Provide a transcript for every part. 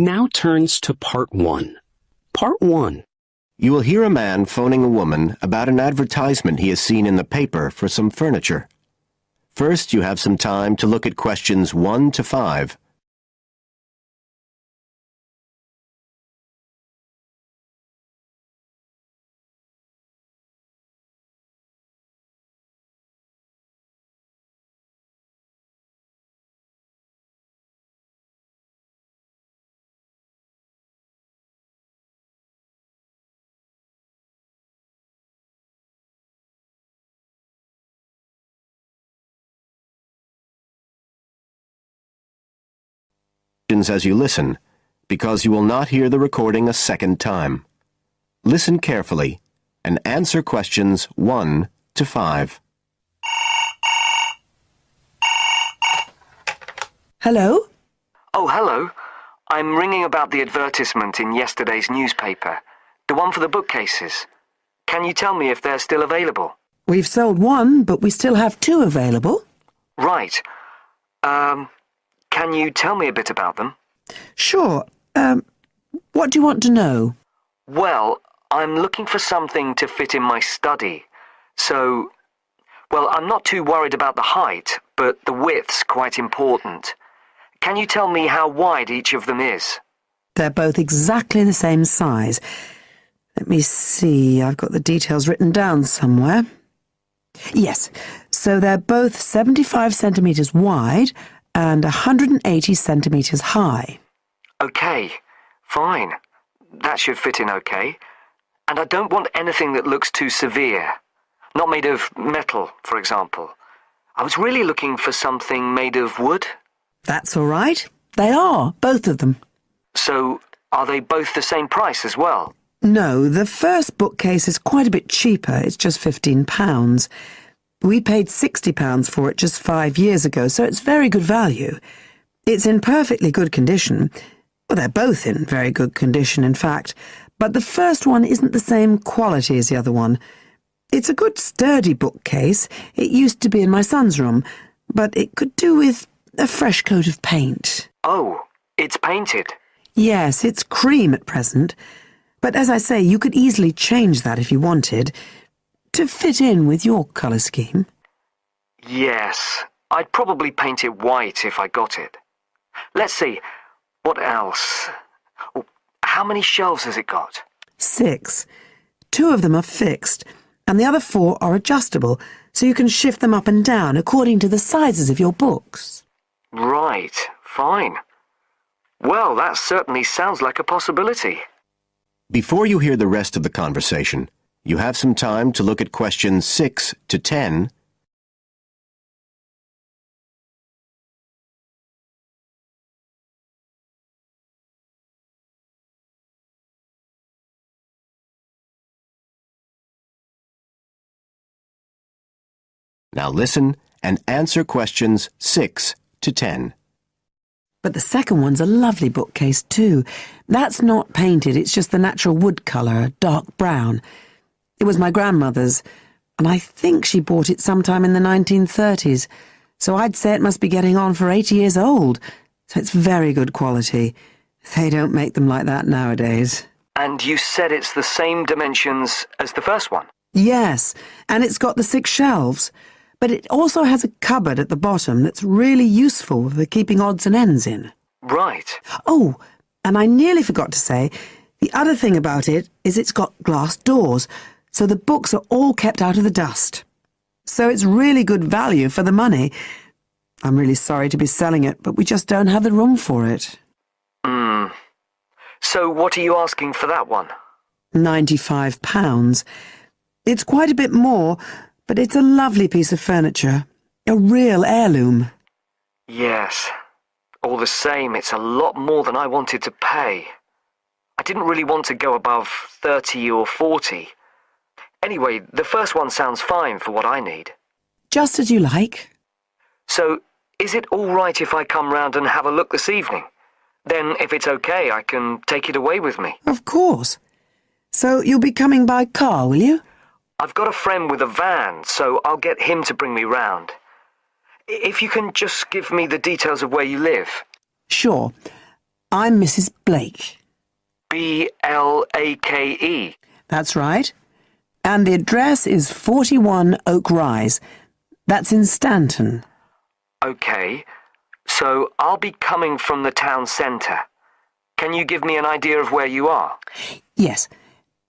now turns to Part 1. Part 1. You will hear a man phoning a woman about an advertisement he has seen in the paper for some furniture. First, you have some time to look at questions 1 to 5. As you listen, because you will not hear the recording a second time. Listen carefully and answer questions 1 to 5. Hello? Oh, hello. I'm ringing about the advertisement in yesterday's newspaper. The one for the bookcases. Can you tell me if they're still available? We've sold one, but we still have 2 available. Right. Can you tell me a bit about them? Sure. What do you want to know? Well, I'm looking for something to fit in my study. So, well, I'm not too worried about the height, but the width's quite important. Can you tell me how wide each of them is? They're both exactly the same size. Let me see, I've got the details written down somewhere. Yes, so they're both 75 centimetres wide and 180 centimetres high. Okay, fine. That should fit in okay. And I don't want anything that looks too severe. Not made of metal, for example. I was really looking for something made of wood. That's all right. They are, both of them. So, are they both the same price as well? No, the first bookcase is quite a bit cheaper. It's just £15. We paid £60 for it just 5 years ago, so it's very good value. It's in perfectly good condition. Well, they're both in very good condition, in fact. But the first one isn't the same quality as the other one. It's a good sturdy bookcase. It used to be in my son's room, but it could do with a fresh coat of paint. Oh, it's painted? Yes, it's cream at present. But as I say, you could easily change that if you wanted, to fit in with your colour scheme. Yes, I'd probably paint it white if I got it. Let's see, what else? Oh, how many shelves has it got? 6. 2 of them are fixed, and the other 4 are adjustable, so you can shift them up and down according to the sizes of your books. Right, fine. Well, that certainly sounds like a possibility. Before you hear the rest of the conversation, you have some time to look at questions 6 to 10. Now listen and answer questions 6 to 10. But the second one's a lovely bookcase too. That's not painted, it's just the natural wood colour, dark brown. It was my grandmother's, and I think she bought it sometime in the 1930s, so I'd say it must be getting on for 80 years old, so it's very good quality. They don't make them like that nowadays. And you said it's the same dimensions as the first one? Yes, and it's got the 6 shelves, but it also has a cupboard at the bottom that's really useful for keeping odds and ends in. Right. Oh, and I nearly forgot to say, the other thing about it is it's got glass doors, so the books are all kept out of the dust. So it's really good value for the money. I'm really sorry to be selling it, but we just don't have the room for it. So what are you asking for that one? £95. It's quite a bit more, but it's a lovely piece of furniture. A real heirloom. Yes. All the same, it's a lot more than I wanted to pay. I didn't really want to go above 30 or 40. Anyway, the first one sounds fine for what I need. Just as you like. So, is it all right if I come round and have a look this evening? Then, if it's okay, I can take it away with me. Of course. So you'll be coming by car, will you? I've got a friend with a van, so I'll get him to bring me round. If you can just give me the details of where you live. Sure. I'm Mrs. Blake. Blake? That's right. And the address is 41 Oak Rise. That's in Stanton. OK. So I'll be coming from the town centre. Can you give me an idea of where you are? Yes.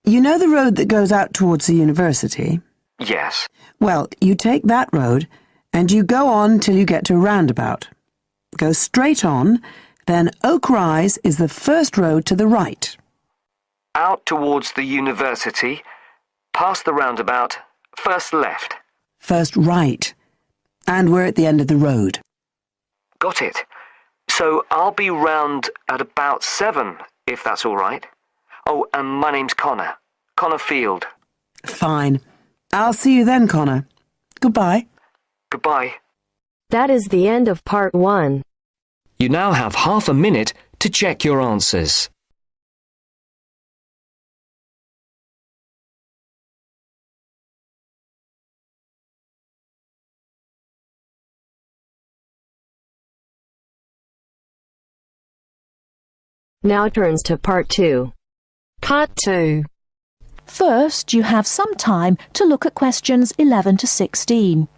You know the road that goes out towards the university? Yes. Well, you take that road and you go on till you get to a roundabout. Go straight on, then Oak Rise is the first road to the right. Out towards the university, past the roundabout, first left. First right. And we're at the end of the road. Got it. So I'll be round at about 7, if that's all right. Oh, and my name's Connor. Connor Field. Fine. I'll see you then, Connor. Goodbye. Goodbye. That is the end of part 1. You now have half a minute to check your answers. Now turns to part 2. Part 2. First, you have some time to look at questions 11 to 16.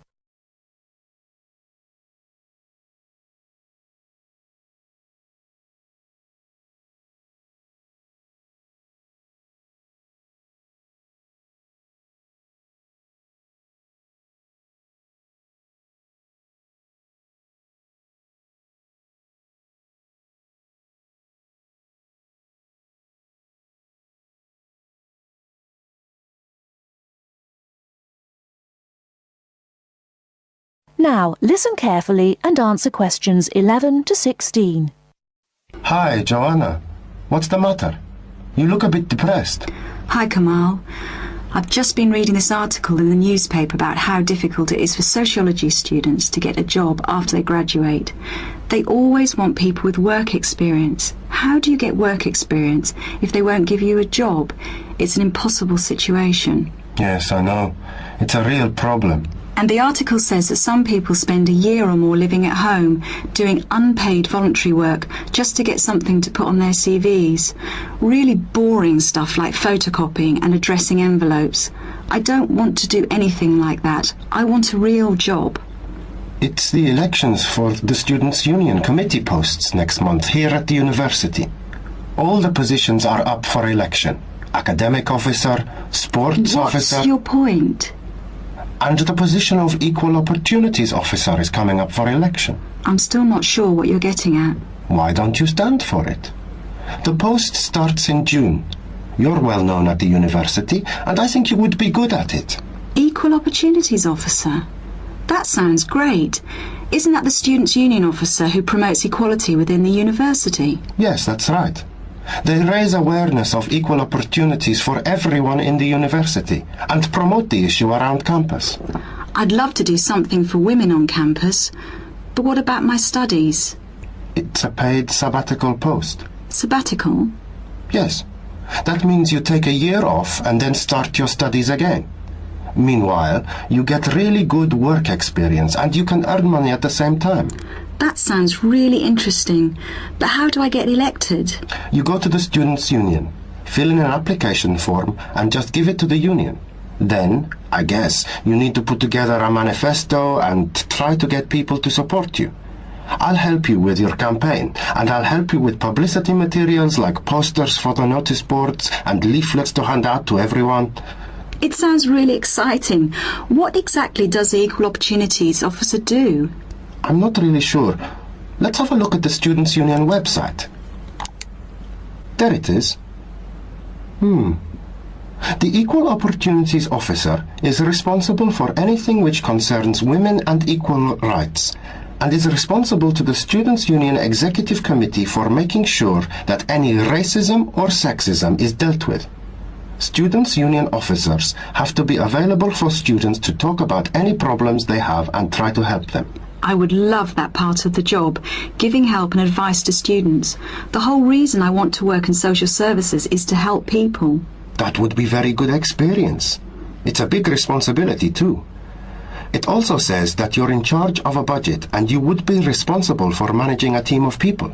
Now, listen carefully and answer questions 11 to 16. Hi, Joanna. What's the matter? You look a bit depressed. Hi, Kamal. I've just been reading this article in the newspaper about how difficult it is for sociology students to get a job after they graduate. They always want people with work experience. How do you get work experience if they won't give you a job? It's an impossible situation. Yes, I know. It's a real problem. And the article says that some people spend a year or more living at home, doing unpaid voluntary work just to get something to put on their CVs. Really boring stuff like photocopying and addressing envelopes. I don't want to do anything like that. I want a real job. It's the elections for the Students' Union committee posts next month here at the university. All the positions are up for election. Academic officer, sports officer... What's your point? And the position of equal opportunities officer is coming up for election. I'm still not sure what you're getting at. Why don't you stand for it? The post starts in June. You're well known at the university, and I think you would be good at it. Equal opportunities officer? That sounds great. Isn't that the Students' Union officer who promotes equality within the university? Yes, that's right. They raise awareness of equal opportunities for everyone in the university and promote the issue around campus. I'd love to do something for women on campus, but what about my studies? It's a paid sabbatical post. Sabbatical? Yes. That means you take a year off and then start your studies again. Meanwhile, you get really good work experience and you can earn money at the same time. That sounds really interesting, but how do I get elected? You go to the Students' Union, fill in an application form and just give it to the union. Then, I guess, you need to put together a manifesto and try to get people to support you. I'll help you with your campaign, and I'll help you with publicity materials like posters for the notice boards and leaflets to hand out to everyone. It sounds really exciting. What exactly does the Equal Opportunities Officer do? I'm not really sure. Let's have a look at the Students' Union website. There it is. The Equal Opportunities Officer is responsible for anything which concerns women and equal rights, and is responsible to the Students' Union Executive Committee for making sure that any racism or sexism is dealt with. Students' Union officers have to be available for students to talk about any problems they have and try to help them. I would love that part of the job, giving help and advice to students. The whole reason I want to work in social services is to help people. That would be very good experience. It's a big responsibility too. It also says that you're in charge of a budget and you would be responsible for managing a team of people.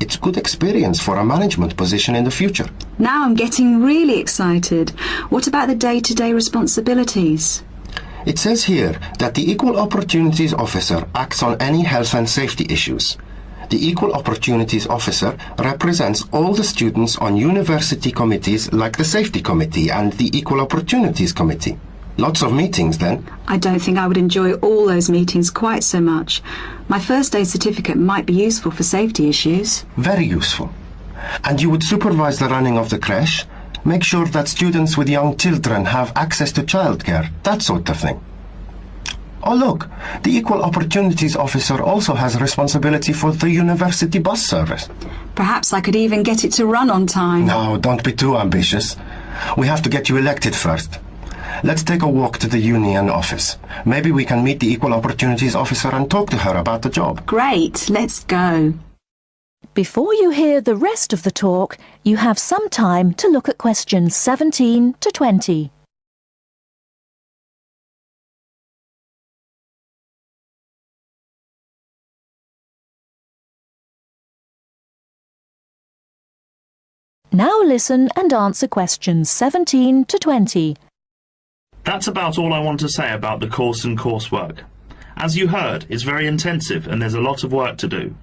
It's good experience for a management position in the future. Now I'm getting really excited. What about the day-to-day responsibilities? It says here that the Equal Opportunities Officer acts on any health and safety issues. The Equal Opportunities Officer represents all the students on university committees like the Safety Committee and the Equal Opportunities Committee. Lots of meetings then. I don't think I would enjoy all those meetings quite so much. My first aid certificate might be useful for safety issues. Very useful. And you would supervise the running of the creche, make sure that students with young children have access to childcare, that sort of thing. Oh look, the Equal Opportunities Officer also has responsibility for the university bus service. Perhaps I could even get it to run on time. No, don't be too ambitious. We have to get you elected first. Let's take a walk to the union office. Maybe we can meet the Equal Opportunities Officer and talk to her about the job. Great, let's go. Before you hear the rest of the talk, you have some time to look at questions 17 to 20. Now listen and answer questions 17 to 20. That's about all I want to say about the course and coursework. As you heard, it's very intensive and there's a lot of work to do.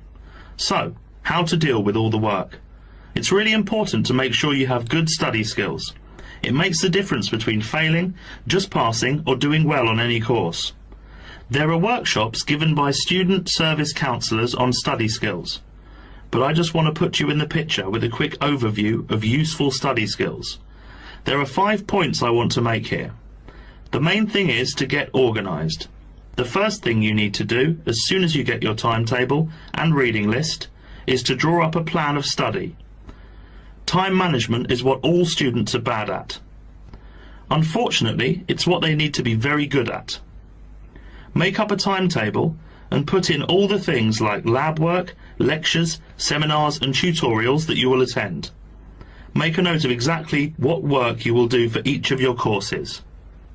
So, how to deal with all the work? It's really important to make sure you have good study skills. It makes the difference between failing, just passing, or doing well on any course. There are workshops given by student service counsellors on study skills. But I just want to put you in the picture with a quick overview of useful study skills. There are 5 points I want to make here. The main thing is to get organised. The first thing you need to do, as soon as you get your timetable and reading list, is to draw up a plan of study. Time management is what all students are bad at. Unfortunately, it's what they need to be very good at. Make up a timetable and put in all the things like lab work, lectures, seminars and tutorials that you will attend. Make a note of exactly what work you will do for each of your courses.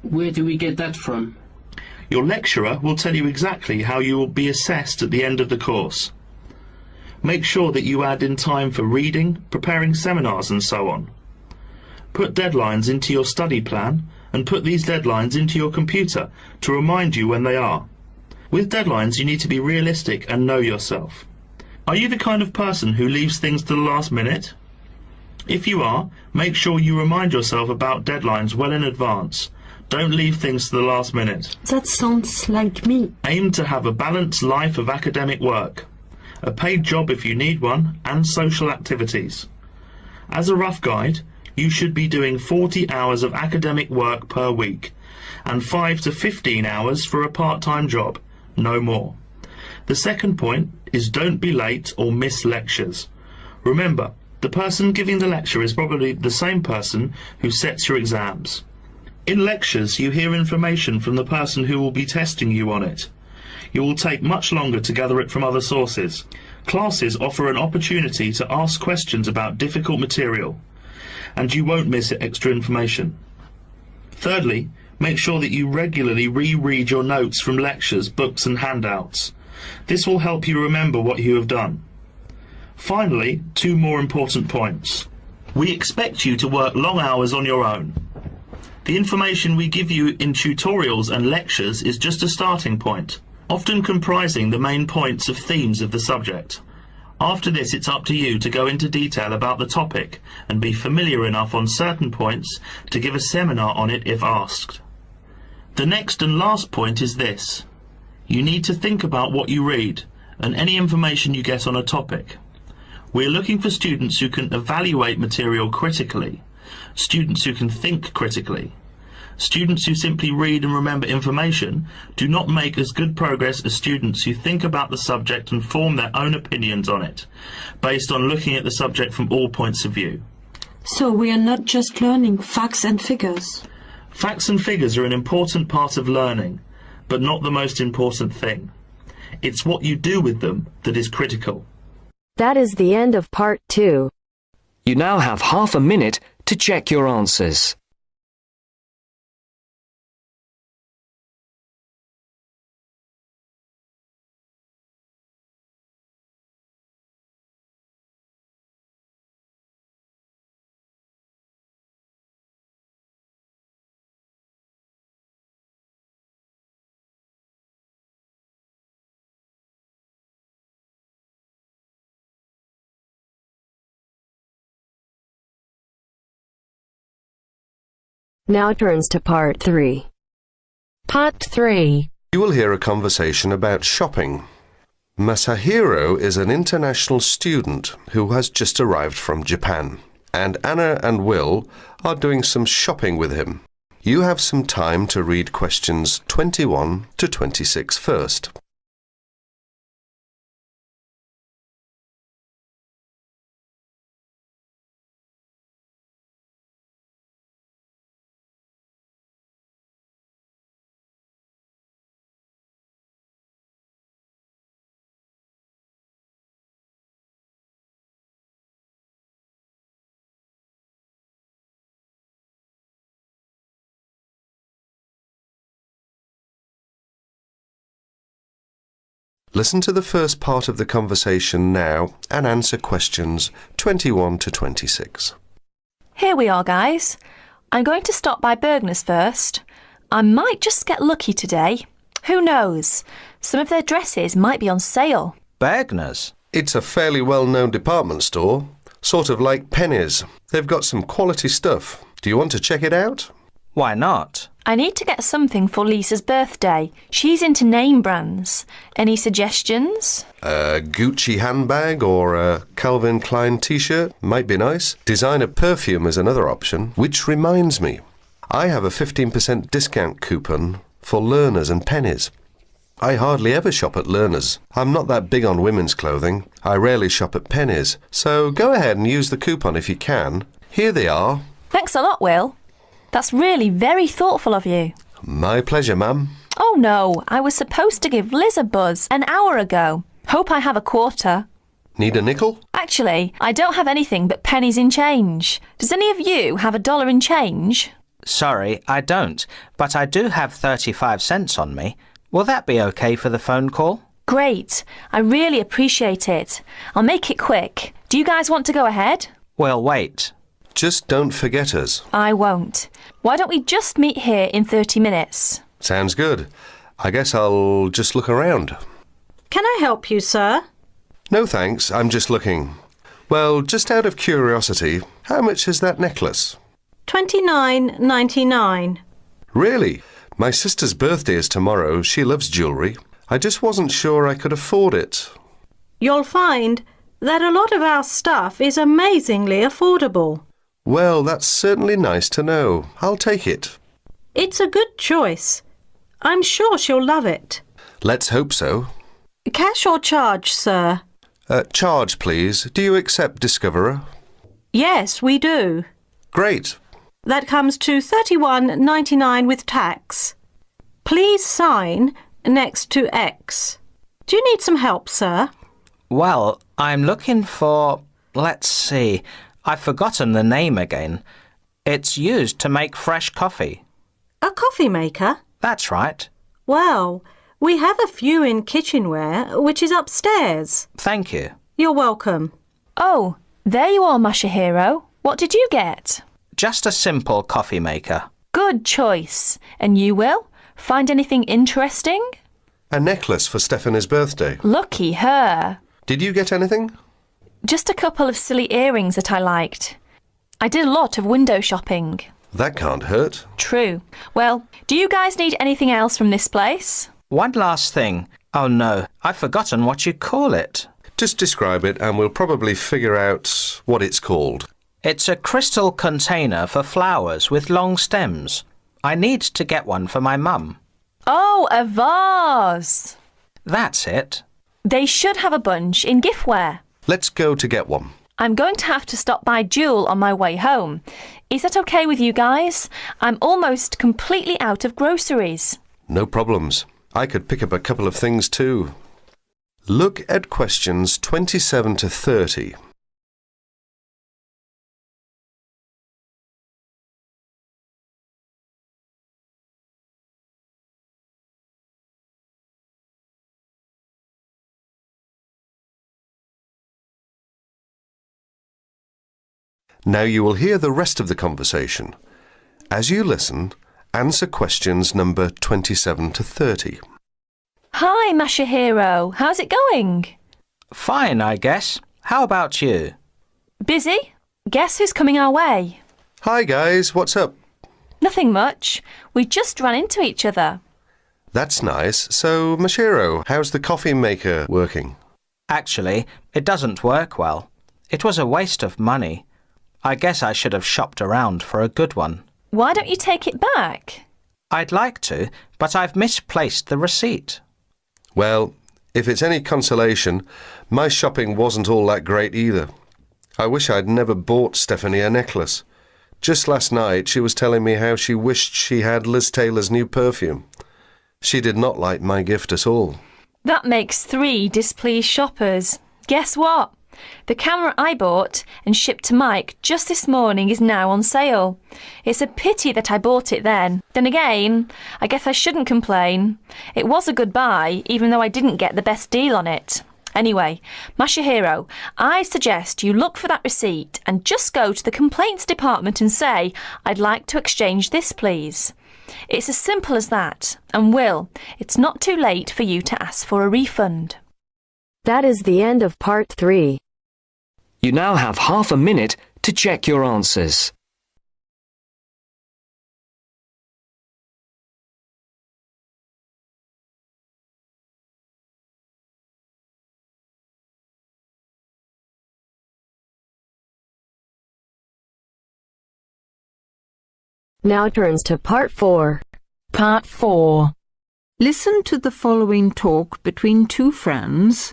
Where do we get that from? Your lecturer will tell you exactly how you will be assessed at the end of the course. Make sure that you add in time for reading, preparing seminars and so on. Put deadlines into your study plan and put these deadlines into your computer to remind you when they are. With deadlines you need to be realistic and know yourself. Are you the kind of person who leaves things to the last minute? If you are, make sure you remind yourself about deadlines well in advance. Don't leave things to the last minute. That sounds like me. Aim to have a balanced life of academic work, a paid job if you need one, and social activities. As a rough guide, you should be doing 40 hours of academic work per week, and 5 to 15 hours for a part-time job, no more. The second point is don't be late or miss lectures. Remember, the person giving the lecture is probably the same person who sets your exams. In lectures, you hear information from the person who will be testing you on it. You will take much longer to gather it from other sources. Classes offer an opportunity to ask questions about difficult material, and you won't miss extra information. Thirdly, make sure that you regularly reread your notes from lectures, books and handouts. This will help you remember what you have done. Finally, 2 more important points. We expect you to work long hours on your own. The information we give you in tutorials and lectures is just a starting point, often comprising the main points of themes of the subject. After this, it's up to you to go into detail about the topic and be familiar enough on certain points to give a seminar on it if asked. The next and last point is this. You need to think about what you read and any information you get on a topic. We're looking for students who can evaluate material critically, students who can think critically. Students who simply read and remember information do not make as good progress as students who think about the subject and form their own opinions on it, based on looking at the subject from all points of view. So we are not just learning facts and figures. Facts and figures are an important part of learning, but not the most important thing. It's what you do with them that is critical. That is the end of part 2. You now have half a minute to check your answers. Now turns to Part 3. Part 3. You will hear a conversation about shopping. Masahiro is an international student who has just arrived from Japan, and Anna and Will are doing some shopping with him. You have some time to read questions 21 to 26 first. Listen to the first part of the conversation now and answer questions 21 to 26. Here we are, guys. I'm going to stop by Bergner's first. I might just get lucky today. Who knows? Some of their dresses might be on sale. Bergner's? It's a fairly well-known department store, sort of like Penny's. They've got some quality stuff. Do you want to check it out? Why not? I need to get something for Lisa's birthday. She's into name brands. Any suggestions? A Gucci handbag or a Calvin Klein t-shirt might be nice. Designer perfume is another option. Which reminds me, I have a 15% discount coupon for Learners and Pennies. I hardly ever shop at Learners. I'm not that big on women's clothing. I rarely shop at Pennies. So go ahead and use the coupon if you can. Here they are. Thanks a lot, Will. That's really very thoughtful of you. My pleasure, ma'am. Oh no, I was supposed to give Liz a buzz an hour ago. Hope I have a quarter. Need a nickel? Actually, I don't have anything but pennies in change. Does any of you have $1 in change? Sorry, I don't, but I do have 35 cents on me. Will that be okay for the phone call? Great. I really appreciate it. I'll make it quick. Do you guys want to go ahead? We'll wait. Just don't forget us. I won't. Why don't we just meet here in 30 minutes? Sounds good. I guess I'll just look around. Can I help you, sir? No thanks, I'm just looking. Well, just out of curiosity, how much is that necklace? $29.99. Really? My sister's birthday is tomorrow. She loves jewellery. I just wasn't sure I could afford it. You'll find that a lot of our stuff is amazingly affordable. Well, that's certainly nice to know. I'll take it. It's a good choice. I'm sure she'll love it. Let's hope so. Cash or charge, sir? Charge, please. Do you accept Discoverer? Yes, we do. Great. That comes to $31.99 with tax. Please sign next to X. Do you need some help, sir? Well, I'm looking for... Let's see. I've forgotten the name again. It's used to make fresh coffee. A coffee maker? That's right. Well, we have a few in kitchenware, which is upstairs. Thank you. You're welcome. Oh, there you are, Masahiro. What did you get? Just a simple coffee maker. Good choice. And you, Will? Find anything interesting? A necklace for Stephanie's birthday. Lucky her. Did you get anything? Just a couple of silly earrings that I liked. I did a lot of window shopping. That can't hurt. True. Well, do you guys need anything else from this place? One last thing. Oh no, I've forgotten what you call it. Just describe it and we'll probably figure out what it's called. It's a crystal container for flowers with long stems. I need to get one for my mum. Oh, a vase. That's it. They should have a bunch in giftware. Let's go to get one. I'm going to have to stop by Jewel on my way home. Is that okay with you guys? I'm almost completely out of groceries. No problems. I could pick up a couple of things too. Look at questions 27 to 30. Now you will hear the rest of the conversation. As you listen, answer questions number 27 to 30. Hi, Masahiro. How's it going? Fine, I guess. How about you? Busy? Guess who's coming our way? Hi guys, what's up? Nothing much. We just ran into each other. That's nice. So, Mashiro, how's the coffee maker working? Actually, it doesn't work well. It was a waste of money. I guess I should have shopped around for a good one. Why don't you take it back? I'd like to, but I've misplaced the receipt. Well, if it's any consolation, my shopping wasn't all that great either. I wish I'd never bought Stephanie a necklace. Just last night she was telling me how she wished she had Liz Taylor's new perfume. She did not like my gift at all. That makes 3 displeased shoppers. Guess what? The camera I bought and shipped to Mike just this morning is now on sale. It's a pity that I bought it then. Then again, I guess I shouldn't complain. It was a good buy, even though I didn't get the best deal on it. Anyway, Masahiro, I suggest you look for that receipt and just go to the complaints department and say, I'd like to exchange this, please. It's as simple as that. And Will, it's not too late for you to ask for a refund. That is the end of part 3. You now have half a minute to check your answers. Now turns to part 4. Part 4. Listen to the following talk between 2 friends.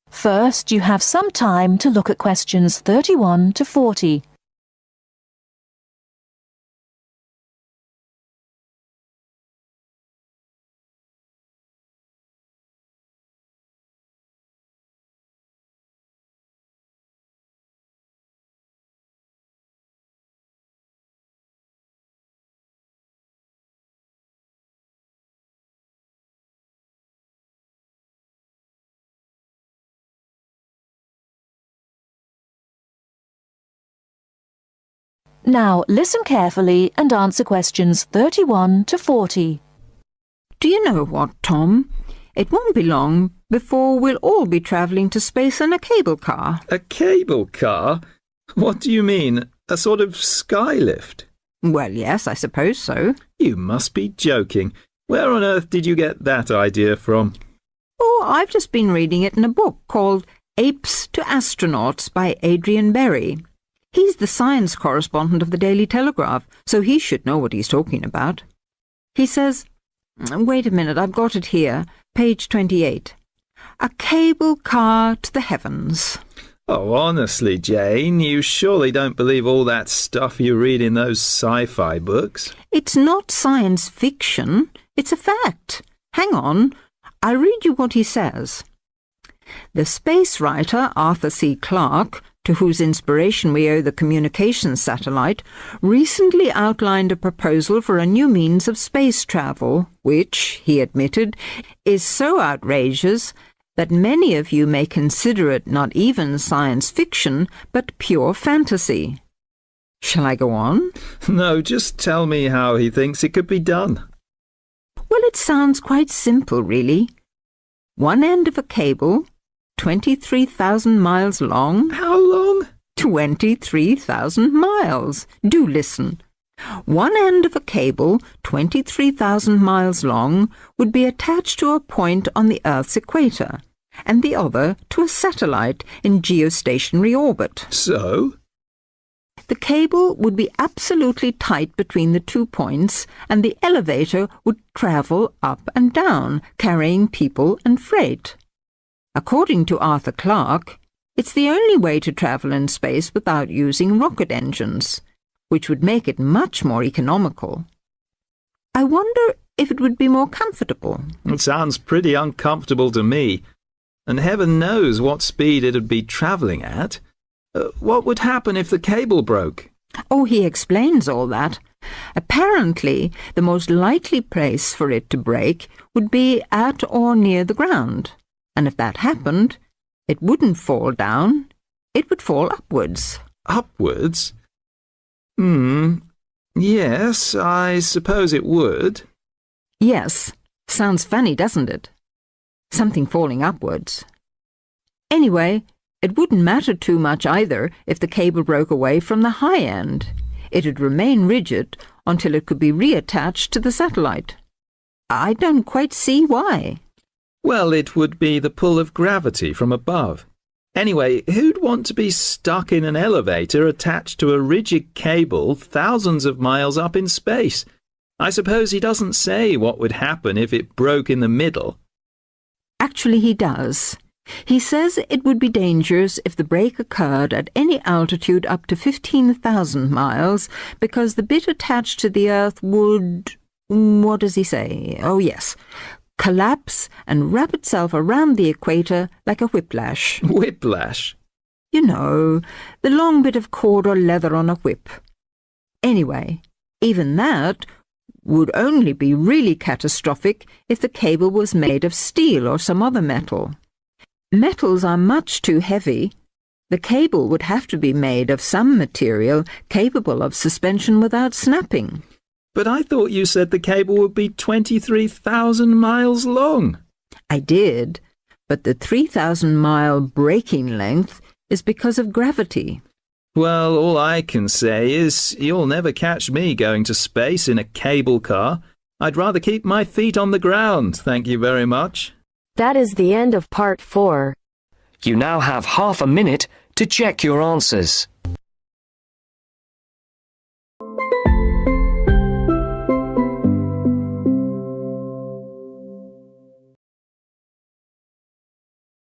First, you have some time to look at questions 31 to 40. Now listen carefully and answer questions 31 to 40. Do you know what, Tom? It won't be long before we'll all be travelling to space in a cable car. A cable car? What do you mean? A sort of skylift? Well, yes, I suppose so. You must be joking. Where on earth did you get that idea from? Oh, I've just been reading it in a book called Apes to Astronauts by Adrian Berry. He's the science correspondent of the Daily Telegraph, so he should know what he's talking about. He says, wait a minute, I've got it here, page 28. A cable car to the heavens. Oh, honestly, Jane, you surely don't believe all that stuff you read in those sci-fi books? It's not science fiction, it's a fact. Hang on, I'll read you what he says. The space writer Arthur C. Clarke, to whose inspiration we owe the communications satellite, recently outlined a proposal for a new means of space travel, which, he admitted, is so outrageous that many of you may consider it not even science fiction, but pure fantasy. Shall I go on? No, just tell me how he thinks it could be done. Well, it sounds quite simple, really. One end of a cable, 23,000 miles long. How long? 23,000 miles. Do listen. One end of a cable, 23,000 miles long, would be attached to a point on the Earth's equator, and the other to a satellite in geostationary orbit. So? The cable would be absolutely tight between the 2 points, and the elevator would travel up and down, carrying people and freight. According to Arthur Clarke, it's the only way to travel in space without using rocket engines, which would make it much more economical. I wonder if it would be more comfortable. It sounds pretty uncomfortable to me, and heaven knows what speed it'd be travelling at. What would happen if the cable broke? Oh, he explains all that. Apparently, the most likely place for it to break would be at or near the ground. And if that happened, it wouldn't fall down, it would fall upwards. Upwards? Yes, I suppose it would. Yes, sounds funny, doesn't it? Something falling upwards. Anyway, it wouldn't matter too much either if the cable broke away from the high end. It'd remain rigid until it could be reattached to the satellite. I don't quite see why. Well, it would be the pull of gravity from above. Anyway, who'd want to be stuck in an elevator attached to a rigid cable thousands of miles up in space? I suppose he doesn't say what would happen if it broke in the middle. Actually, he does. He says it would be dangerous if the break occurred at any altitude up to 15,000 miles because the bit attached to the Earth would... what does he say? Oh, yes. Collapse and wrap itself around the equator like a whiplash. Whiplash? You know, the long bit of cord or leather on a whip. Anyway, even that would only be really catastrophic if the cable was made of steel or some other metal. Metals are much too heavy. The cable would have to be made of some material capable of suspension without snapping. But I thought you said the cable would be 23,000 miles long. I did, but the 3,000-mile breaking length is because of gravity. Well, all I can say is you'll never catch me going to space in a cable car. I'd rather keep my feet on the ground, thank you very much. That is the end of part 4. You now have half a minute to check your answers.